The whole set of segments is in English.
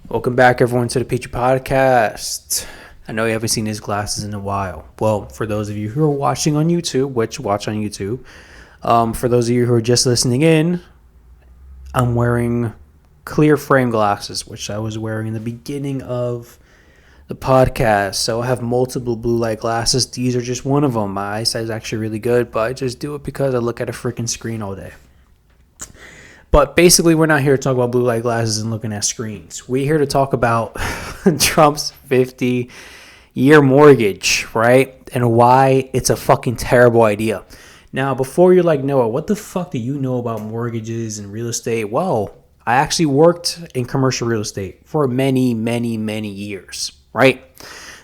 Welcome back, everyone, to the Pitre Podcast. I know you haven't seen his glasses in a while. Well, for those of you who are watching on YouTube, which watch on YouTube, for those of you who are just listening in, I'm wearing clear frame glasses, which I was wearing in the beginning of the podcast. So I have multiple blue light glasses. These are just one of them. My eyesight is actually really good, but I just do it because I look at a freaking screen all day. But basically, we're not here to talk about blue light glasses and looking at screens. We're here to talk about Trump's 50-year mortgage, right? And why it's a fucking terrible idea. Now, before you're like, Noah, what the fuck do you know about mortgages and real estate? Well, I actually worked in commercial real estate for many years, right?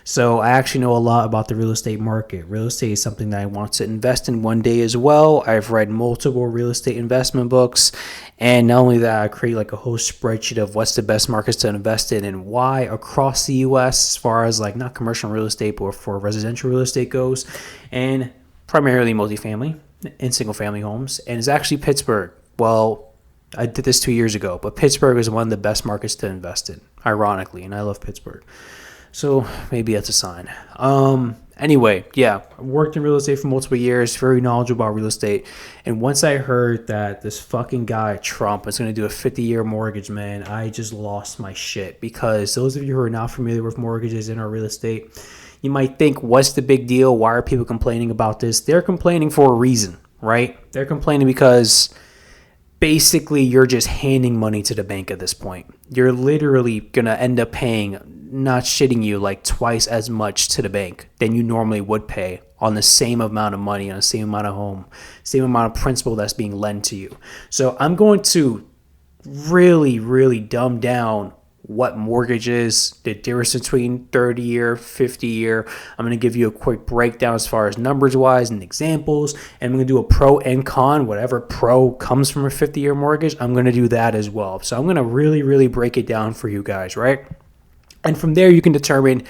So I actually know a lot about the real estate market. Real estate is something that I want to invest in one day as well. I've read multiple real estate investment books. And not only that, I create like a whole spreadsheet of what's the best markets to invest in and why across the U.S. as far as like not commercial real estate, but for residential real estate goes. And primarily multifamily and single family homes. And it's actually Pittsburgh. Well, I did this 2 years ago, but Pittsburgh is one of the best markets to invest in, ironically. And I love Pittsburgh. So maybe that's a sign. Anyway, yeah, I worked in real estate for multiple years, very knowledgeable about real estate. And once I heard that this fucking guy, Trump, is going to do a 50-year mortgage, man, I just lost my shit. Because those of you who are not familiar with mortgages in our real estate, you might think, what's the big deal? Why are people complaining about this? They're complaining for a reason, right? They're complaining because basically you're just handing money to the bank at this point. You're literally going to end up paying, not shitting you, like twice as much to the bank than you normally would pay on the same amount of money, on the same amount of home, same amount of principal that's being lent to you. So I'm going to really dumb down what mortgage is, the difference between 30-year, 50-year. I'm going to give you a quick breakdown as far as numbers-wise and examples, and I'm going to do a pro and con. Whatever pro comes from a 50-year mortgage, I'm going to do that as well. So I'm going to really break it down for you guys, right? And from there, you can determine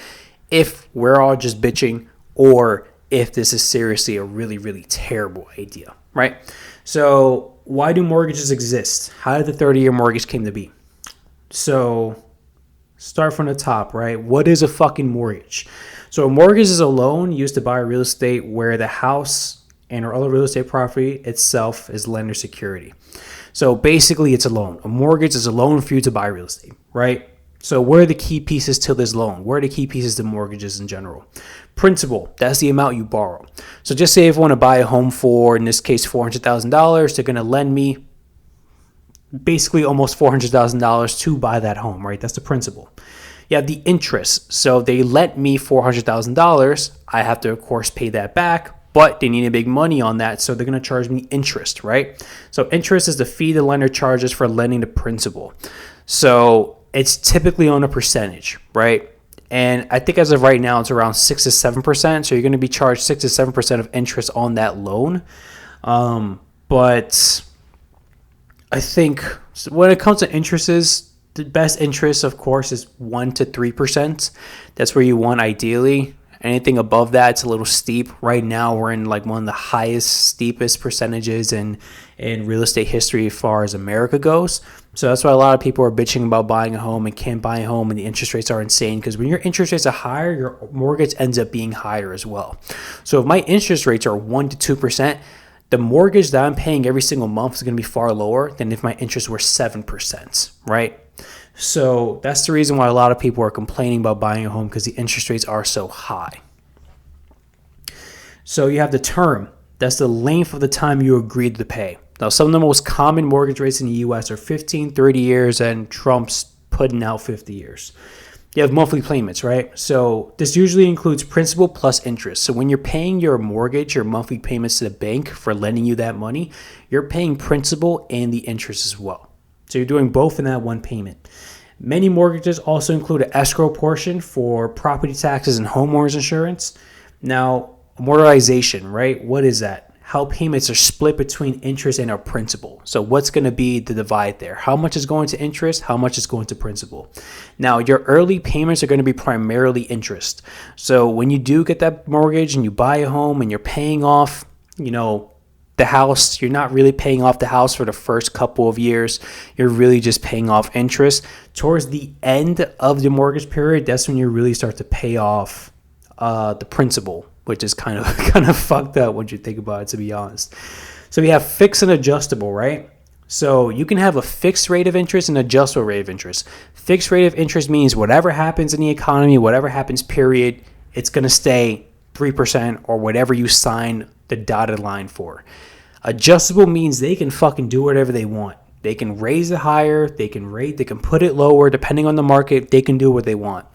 if we're all just bitching or if this is seriously a really terrible idea, right? So why do mortgages exist? How did the 30-year mortgage came to be? So start from the top, right? What is a fucking mortgage? So a mortgage is a loan used to buy real estate where the house and or other real estate property itself is lender security. So basically, it's a loan. A mortgage is a loan for you to buy real estate, right? So what are the key pieces to this loan? What are the key pieces to mortgages in general? Principal, that's the amount you borrow. So just say if I want to buy a home for, in this case, $400,000, they're going to lend me basically almost $400,000 to buy that home, right? That's the principal. You have the interest. So they lent me $400,000. I have to, of course, pay that back, but they need to make money on that, so they're going to charge me interest, right? So interest is the fee the lender charges for lending the principal. So it's typically on a percentage, right? And I think as of right now, it's around 6 to 7%. So you're going to be charged 6 to 7% of interest on that loan. But I think when it comes to interests, the best interest, of course, is 1 to 3%. That's where you want ideally. Anything above that, it's a little steep. Right now, we're in like one of the highest, steepest percentages in real estate history as far as America goes. So that's why a lot of people are bitching about buying a home and can't buy a home, and the interest rates are insane, because when your interest rates are higher, your mortgage ends up being higher as well. So if my interest rates are 1 to 2%, the mortgage that I'm paying every single month is going to be far lower than if my interest were 7%, right? So that's the reason why a lot of people are complaining about buying a home, because the interest rates are so high. So you have the term. That's the length of the time you agreed to pay. Now, some of the most common mortgage rates in the U.S. are 15, 30 years, and Trump's putting out 50 years. You have monthly payments, right? So this usually includes principal plus interest. So when you're paying your mortgage, your monthly payments to the bank for lending you that money, you're paying principal and the interest as well. So you're doing both in that one payment. Many mortgages also include an escrow portion for property taxes and homeowners insurance. Now, amortization, right? What is that? How payments are split between interest and our principal. So what's going to be the divide there? How much is going to interest? How much is going to principal? Now, your early payments are going to be primarily interest. So when you do get that mortgage and you buy a home and you're paying off, the house, you're not really paying off the house for the first couple of years. You're really just paying off interest. Towards the end of the mortgage period, that's when you really start to pay off the principal, which is kind of fucked up when you think about it, to be honest. So we have fixed and adjustable, right? So you can have a fixed rate of interest and adjustable rate of interest. Fixed rate of interest means whatever happens in the economy, whatever happens, period, it's going to stay 3% or whatever you sign the dotted line for. Adjustable means they can fucking do whatever they want. They can raise it higher, they can put it lower, depending on the market, they can do what they want.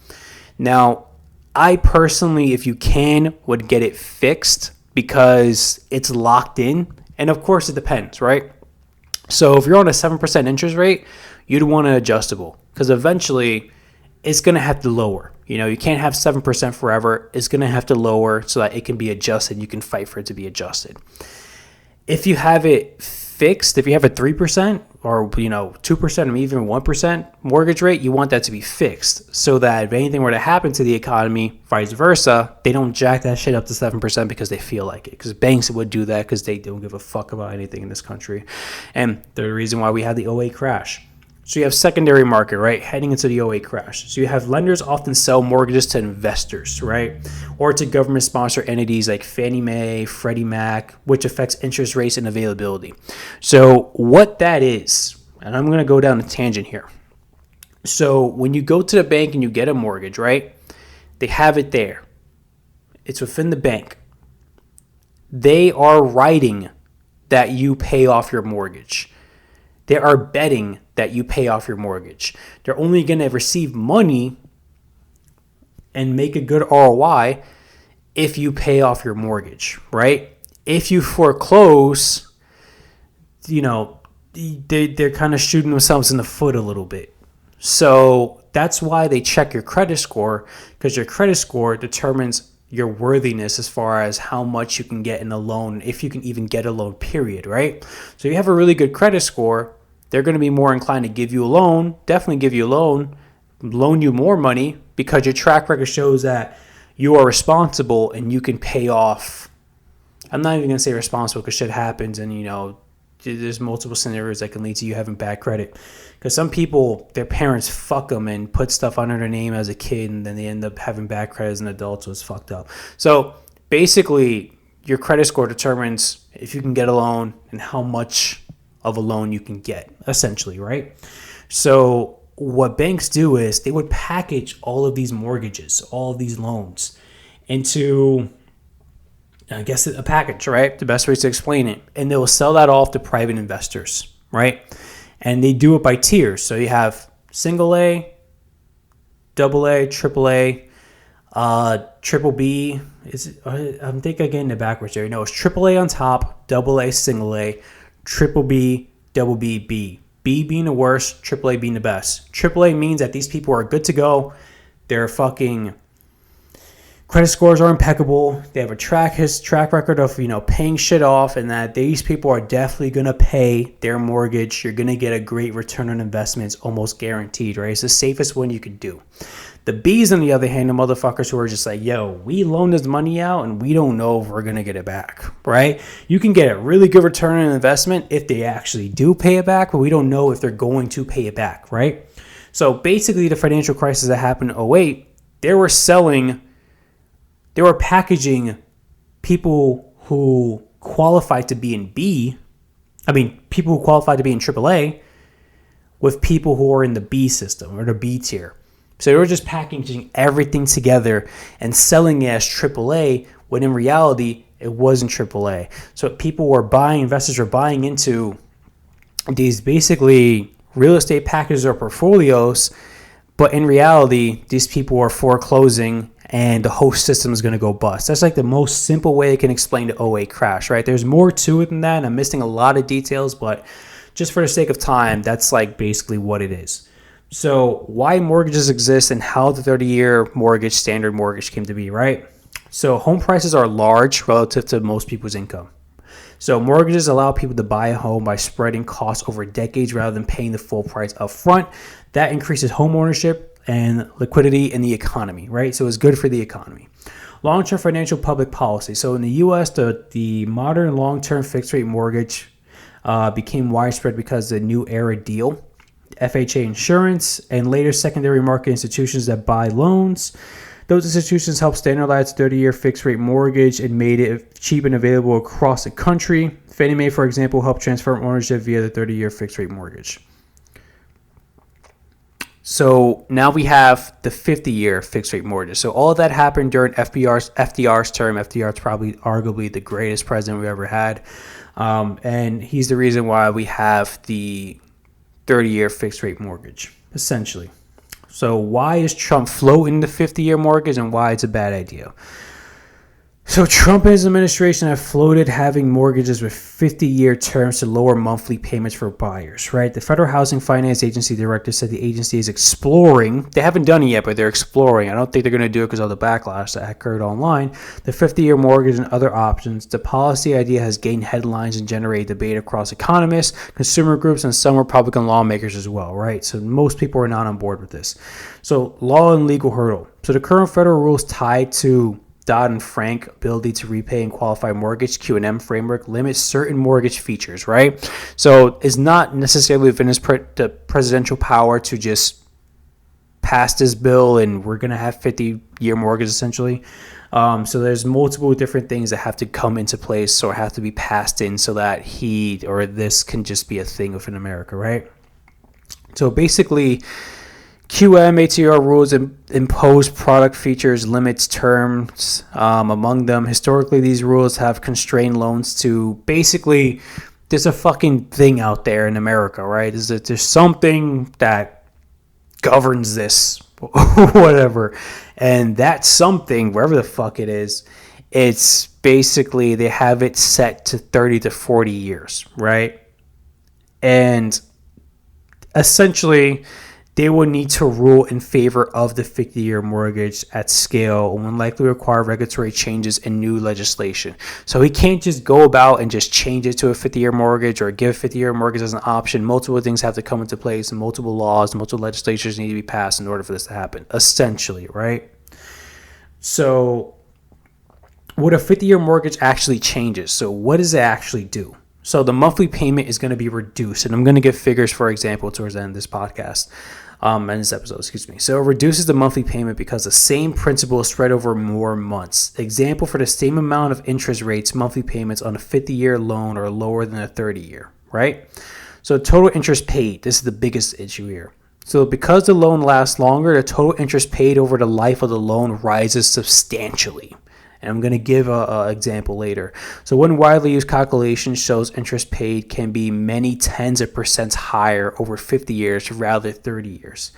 Now, I personally, if you can, would get it fixed because it's locked in. And of course it depends, right? So if you're on a 7% interest rate, you'd want an adjustable because eventually it's going to have to lower. You can't have 7% forever. It's going to have to lower so that it can be adjusted. You can fight for it to be adjusted. If you have it fixed, if you have a 3% or 2% or even 1% mortgage rate, you want that to be fixed so that if anything were to happen to the economy, vice versa, they don't jack that shit up to 7% because they feel like it. Because banks would do that because they don't give a fuck about anything in this country. And the reason why we had the '08 crash. So you have secondary market, right, heading into the '08 crash. So you have lenders often sell mortgages to investors, right, or to government-sponsored entities like Fannie Mae, Freddie Mac, which affects interest rates and availability. So what that is, and I'm going to go down a tangent here. So when you go to the bank and you get a mortgage, right, they have it there. It's within the bank. They are writing that you pay off your mortgage. They are betting that you pay off your mortgage. They're only going to receive money and make a good ROI if you pay off your mortgage, right? If you foreclose, they're kind of shooting themselves in the foot a little bit. So that's why they check your credit score, because your credit score determines your worthiness as far as how much you can get in a loan, if you can even get a loan, period, right? So if you have a really good credit score, they're going to be more inclined to give you a loan, definitely give you a loan you more money because your track record shows that you are responsible and you can pay off. I'm not even going to say responsible because shit happens and, there's multiple scenarios that can lead to you having bad credit. Because some people, their parents fuck them and put stuff under their name as a kid and then they end up having bad credit as an adult, so it's fucked up. So basically, your credit score determines if you can get a loan and how much of a loan you can get, essentially, right? So what banks do is they would package all of these mortgages, all of these loans into, I guess, a package, right? The best way to explain it. And they will sell that off to private investors, right? And they do it by tiers. So you have single A, double A, triple A, triple B. I'm thinking I'm getting the backwards there. No, it's triple A on top, double A, single A, triple B, double B, B. B being the worst, triple A being the best. Triple A means that these people are good to go. Their fucking credit scores are impeccable. They have a track record of, paying shit off, and that these people are definitely going to pay their mortgage. You're going to get a great return on investments, almost guaranteed, right? It's the safest one you could do. The B's, on the other hand, the motherfuckers who are just like, yo, we loaned this money out and we don't know if we're going to get it back, right? You can get a really good return on investment if they actually do pay it back, but we don't know if they're going to pay it back, right? So basically the financial crisis that happened in '08, they were packaging people who qualified to be in people who qualified to be in AAA with people who are in the B system or the B tier. So they were just packaging everything together and selling it as AAA when in reality it wasn't AAA. So investors were buying into these basically real estate packages or portfolios, but in reality these people are foreclosing and the whole system is going to go bust. That's like the most simple way I can explain the '08 crash, right? There's more to it than that, and I'm missing a lot of details, but just for the sake of time, that's like basically what it is. So why mortgages exist and how the 30-year mortgage, standard mortgage came to be, right? So home prices are large relative to most people's income. So mortgages allow people to buy a home by spreading costs over decades rather than paying the full price up front. That increases home ownership and liquidity in the economy, right? So it's good for the economy. Long-term financial public policy. So in the U.S., the modern long-term fixed-rate mortgage became widespread because of the New Era deal, FHA insurance, and later secondary market institutions that buy loans. Those institutions helped standardize 30-year fixed-rate mortgage and made it cheap and available across the country. Fannie Mae, for example, helped transfer ownership via the 30-year fixed-rate mortgage. So now we have the 50-year fixed-rate mortgage. So all of that happened during FDR's term. FDR is probably arguably the greatest president we ever had. And he's the reason why we have the 30-year fixed-rate mortgage, essentially. So why is Trump floating the 50-year mortgage and why it's a bad idea? So Trump and his administration have floated having mortgages with 50-year terms to lower monthly payments for buyers, right? The Federal Housing Finance Agency director said the agency is exploring. They haven't done it yet, but they're exploring. I don't think they're going to do it because of the backlash that occurred online. The 50-year mortgage and other options. The policy idea has gained headlines and generated debate across economists, consumer groups, and some Republican lawmakers as well, right? So most people are not on board with this. So law and legal hurdle. So the current federal rules tied to Dodd-Frank ability to repay and qualify mortgage Q&M framework limits certain mortgage features, right? So it's not necessarily within the presidential power to just pass this bill and we're going to have 50-year mortgage essentially. So there's multiple different things that have to come into place or have to be passed in so that he or this can just be a thing within America, right? So basically, QM-ATR rules impose product features, limits, terms. Among them, historically, these rules have constrained loans to basically, there's a fucking thing out there in America, right? There's something that governs this, whatever. And that something, wherever the fuck it is, it's basically, they have it set to 30 to 40 years, right? And essentially, they will need to rule in favor of the 50-year mortgage at scale and will likely require regulatory changes and new legislation. So he can't just go about and just change it to a 50-year mortgage or give 50-year mortgage as an option. Multiple things have to come into place and multiple laws, multiple legislatures need to be passed in order for this to happen, essentially, right? So what a 50-year mortgage actually changes. So what does it actually do? So the monthly payment is going to be reduced, and I'm going to give figures, for example, towards the end of this podcast. And this episode, So it reduces the monthly payment because the same principle is spread over more months. Example, for the same amount of interest rates, monthly payments on a 50-year loan are lower than a 30-year, right? So total interest paid, this is the biggest issue here. So because the loan lasts longer, the total interest paid over the life of the loan rises substantially. And I'm going to give an example later. So one widely used calculation shows interest paid can be many tens of percents higher over 50 years rather than 30 years.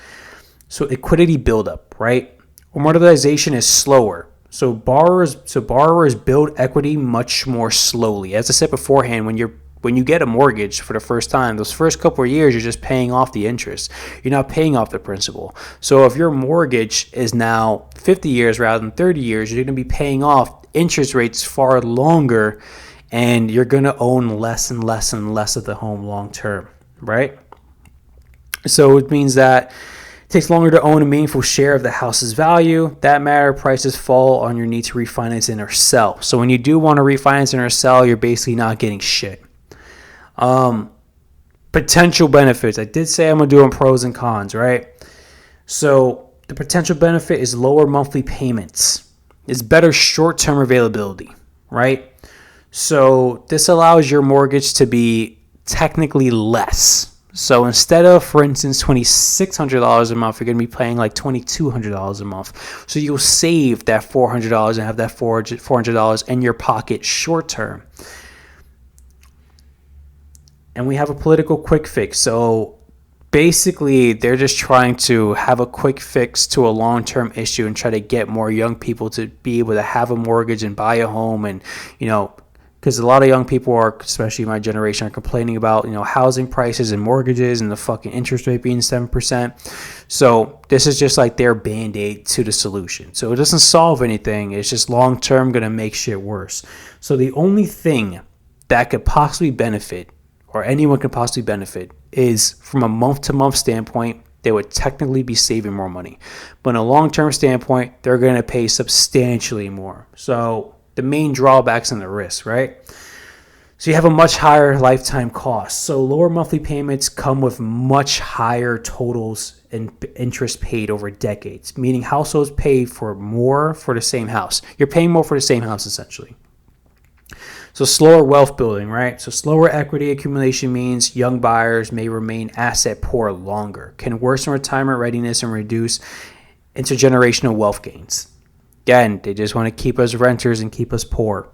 So liquidity buildup, right? Amortization is slower. So borrowers build equity much more slowly. As I said beforehand, when you get a mortgage for the first time, those first couple of years, you're just paying off the interest. You're not paying off the principal. So if your mortgage is now 50 years rather than 30 years, you're going to be paying off interest rates far longer, and you're going to own less and less and less of the home long term, right? So it means that it takes longer to own a meaningful share of the house's value. That matter, prices fall on your need to refinance in or sell. So when you do want to refinance in or sell, you're basically not getting shit. Potential benefits. I did say I'm going to do them pros and cons, right? So the potential benefit is lower monthly payments. It's better short-term availability, right? So this allows your mortgage to be technically less. So instead of, for instance, $2,600 a month, you're going to be paying like $2,200 a month. So you'll save that $400 and have that $400 in your pocket short-term. And we have a political quick fix. So basically, they're just trying to have a quick fix to a long-term issue and try to get more young people to be able to have a mortgage and buy a home. And, because a lot of young people are, especially my generation, are complaining about, housing prices and mortgages and the fucking interest rate being 7%. So this is just like their Band-Aid to the solution. So it doesn't solve anything. It's just long-term going to make shit worse. So the only thing that could possibly benefit, or anyone could possibly benefit, is from a month-to-month standpoint, they would technically be saving more money. But in a long-term standpoint, they're going to pay substantially more. So the main drawbacks and the risks, right? So you have a much higher lifetime cost. So lower monthly payments come with much higher totals and interest paid over decades, meaning households pay for more for the same house. You're paying more for the same house, essentially. So slower wealth building, right? So slower equity accumulation means young buyers may remain asset poor longer, can worsen retirement readiness and reduce intergenerational wealth gains. Again, they just want to keep us renters and keep us poor.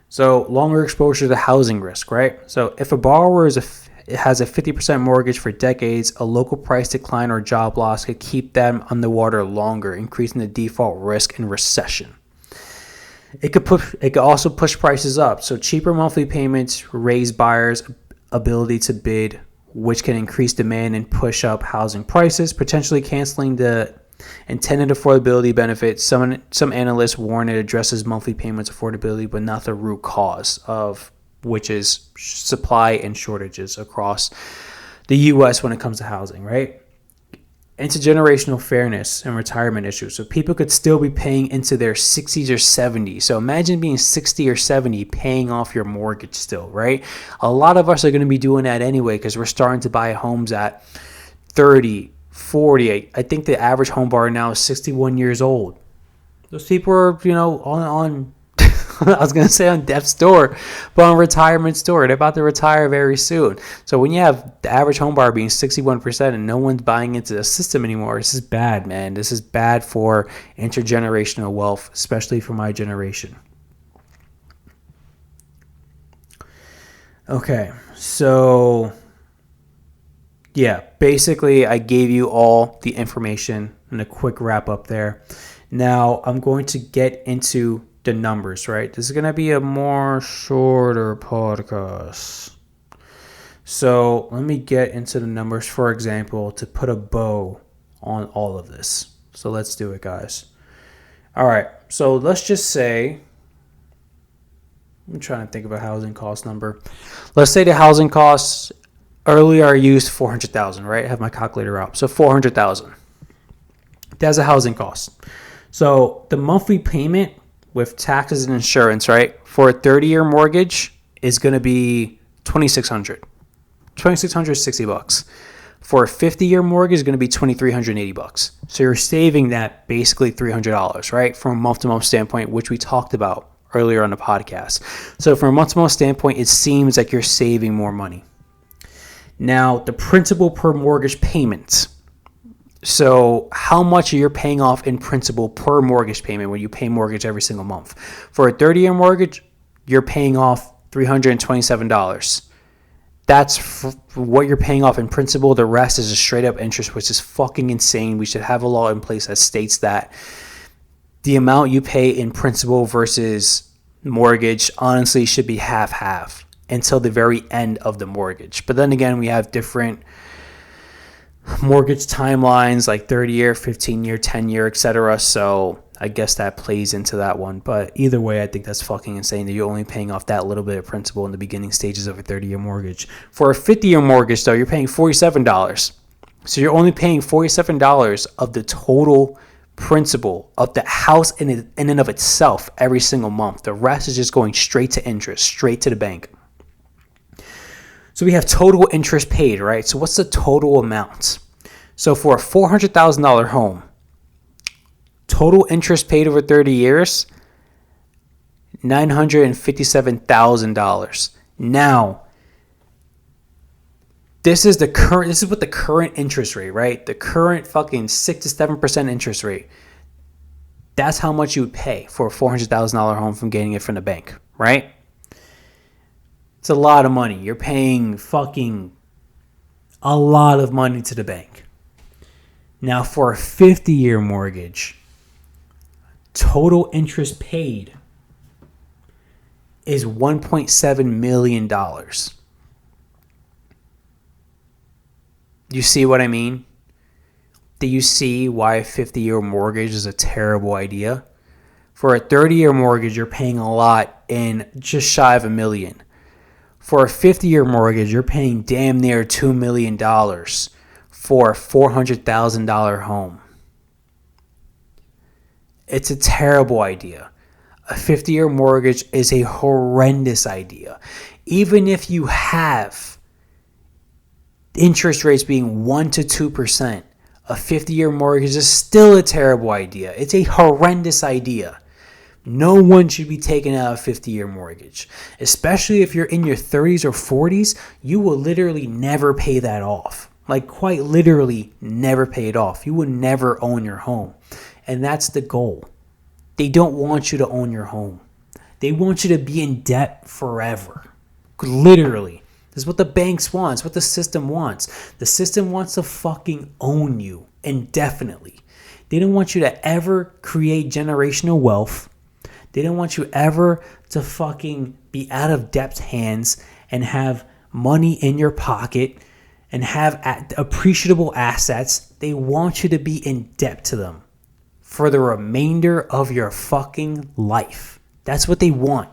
So longer exposure to housing risk, right? So if a borrower has a 50% mortgage for decades, a local price decline or job loss could keep them underwater longer, increasing the default risk in recession. It could also push prices up. So cheaper monthly payments raise buyers' ability to bid, which can increase demand and push up housing prices, potentially canceling the intended affordability benefit. Some analysts warn it addresses monthly payments affordability, but not the root cause of which is supply and shortages across the U.S. when it comes to housing, right? Intergenerational fairness and retirement issues. So people could still be paying into their 60s or 70s. So imagine being 60 or 70 paying off your mortgage still, right? A lot of us are going to be doing that anyway because we're starting to buy homes at 30, 40. I think the average home buyer now is 61 years old. Those people are, on I was going to say on death's door, but on retirement's door. They're about to retire very soon. So when you have the average home buyer being 61% and no one's buying into the system anymore, this is bad, man. This is bad for intergenerational wealth, especially for my generation. Okay, so yeah, basically I gave you all the information and a quick wrap up there. Now I'm going to get into the numbers, right? This is going to be a more shorter podcast. So let me get into the numbers, for example, to put a bow on all of this. So let's do it, guys. All right. So let's just say, I'm trying to think of a housing cost number. Let's say the housing costs earlier I used 400,000, right? I have my calculator out. So 400,000. That's a housing cost. So the monthly payment with taxes and insurance, right, for a 30-year mortgage is going to be $2,600. $2,660. For a 50-year mortgage is going to be $2,380. So you're saving that basically $300, right, from a month-to-month standpoint, which we talked about earlier on the podcast. So from a month-to-month standpoint, it seems like you're saving more money. Now, the principal per mortgage payment. So how much are you paying off in principal per mortgage payment when you pay mortgage every single month? For a 30-year mortgage, you're paying off $327. That's what you're paying off in principal. The rest is a straight up interest, which is fucking insane. We should have a law in place that states that the amount you pay in principal versus mortgage honestly should be half until the very end of the mortgage. But then again, we have different mortgage timelines like 30-year, 15-year, 10-year, etc. So I guess that plays into that one. But either way, I think that's fucking insane that you're only paying off that little bit of principal in the beginning stages of a 30-year mortgage. For a 50-year mortgage, though, you're paying $47. So you're only paying $47 of the total principal of the house in and of itself every single month. The rest is just going straight to interest, straight to the bank. So we have total interest paid, right? So what's the total amount? So for a $400,000 home, total interest paid over 30 years, $957,000. Now, this is what the current interest rate, right? The current fucking 6 to 7% interest rate. That's how much you would pay for a $400,000 home from getting it from the bank, right? It's a lot of money. You're paying fucking a lot of money to the bank. Now for a 50-year mortgage, total interest paid is $1.7 million. You see what I mean? Do you see why a 50-year mortgage is a terrible idea? For a 30-year mortgage, you're paying a lot in just shy of $1 million. For a 50-year mortgage, you're paying damn near $2 million for a $400,000 home. It's a terrible idea. A 50-year mortgage is a horrendous idea. Even if you have interest rates being 1% to 2%, a 50-year mortgage is still a terrible idea. It's a horrendous idea. No one should be taking out a 50-year mortgage. Especially if you're in your 30s or 40s, you will literally never pay that off. Like quite literally never pay it off. You will never own your home. And that's the goal. They don't want you to own your home. They want you to be in debt forever. Literally. This is what the banks want. It's what the system wants. The system wants to fucking own you indefinitely. They don't want you to ever create generational wealth. They don't want you ever to fucking be out of debt's hands and have money in your pocket and have appreciable assets. They want you to be in debt to them for the remainder of your fucking life. That's what they want.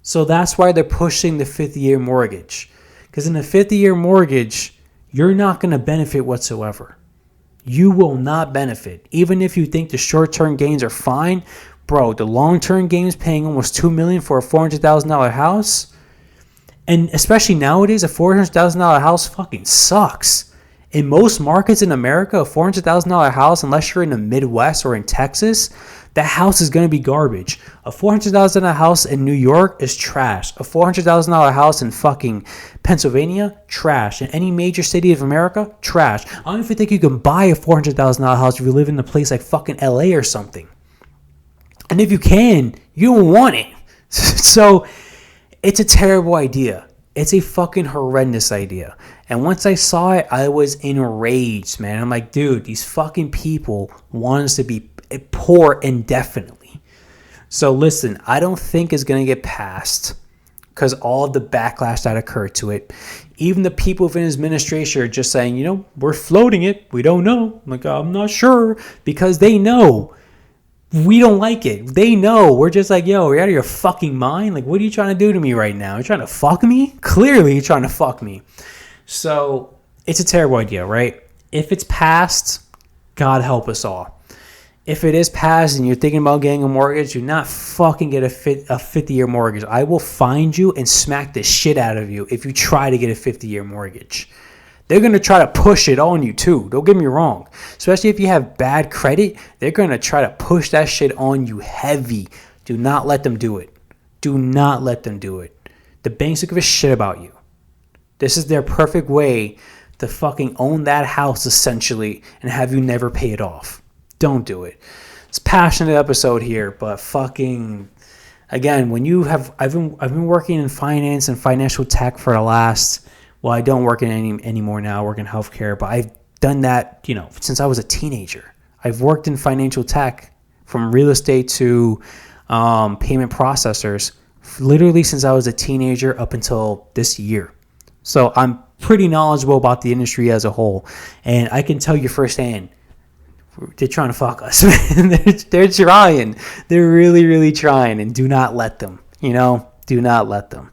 So that's why they're pushing the 50-year mortgage. Because in a 50-year mortgage, you're not going to benefit whatsoever. You will not benefit. Even if you think the short-term gains are fine, bro, the long-term gains paying almost $2 million for a $400,000 house, and especially nowadays, a $400,000 house fucking sucks. In most markets in America, a $400,000 house, unless you're in the Midwest or in Texas, that house is going to be garbage. A $400,000 house in New York is trash. A $400,000 house in fucking Pennsylvania, trash. In any major city of America, trash. I don't even think you can buy a $400,000 house if you live in a place like fucking LA or something. And if you can, you don't want it. So it's a terrible idea. It's a fucking horrendous idea. And once I saw it, I was enraged, man. I'm like, dude, these fucking people want us to be poor indefinitely. So listen, I don't think it's going to get passed because all of the backlash that occurred to it. Even the people within his administration are just saying, you know, we're floating it. We don't know. I'm like, I'm not sure, because they know we don't like it. They know. We're just like, yo, you're out of your fucking mind. Like, what are you trying to do to me right now? You're trying to fuck me? Clearly, you're trying to fuck me. So it's a terrible idea, right? If it's passed, God help us all. If it is passed and you're thinking about getting a mortgage, do not fucking get a 50-year mortgage. I will find you and smack the shit out of you if you try to get a 50-year mortgage. They're going to try to push it on you too. Don't get me wrong. Especially if you have bad credit, they're going to try to push that shit on you heavy. Do not let them do it. Do not let them do it. The banks don't give a shit about you. This is their perfect way to fucking own that house essentially and have you never pay it off. Don't do it. It's a passionate episode here, but fucking again, when you have I've been working in finance and financial tech for the last, well, I don't work in anymore now. I work in healthcare, but I've done that, you know, since I was a teenager. I've worked in financial tech from real estate to payment processors literally since I was a teenager up until this year. So I'm pretty knowledgeable about the industry as a whole, and I can tell you firsthand, they're trying to fuck us. They're trying. They're really, really trying, and do not let them. You know, do not let them.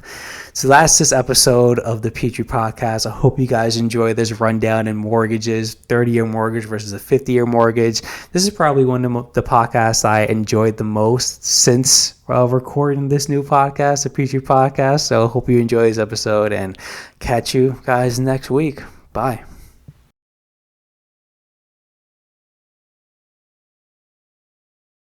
So that's this episode of the Pitre Podcast. I hope you guys enjoy this rundown in mortgages, 30-year mortgage versus a 50-year mortgage. This is probably one of the podcasts I enjoyed the most since recording this new podcast, the Pitre Podcast. So I hope you enjoy this episode and catch you guys next week. Bye.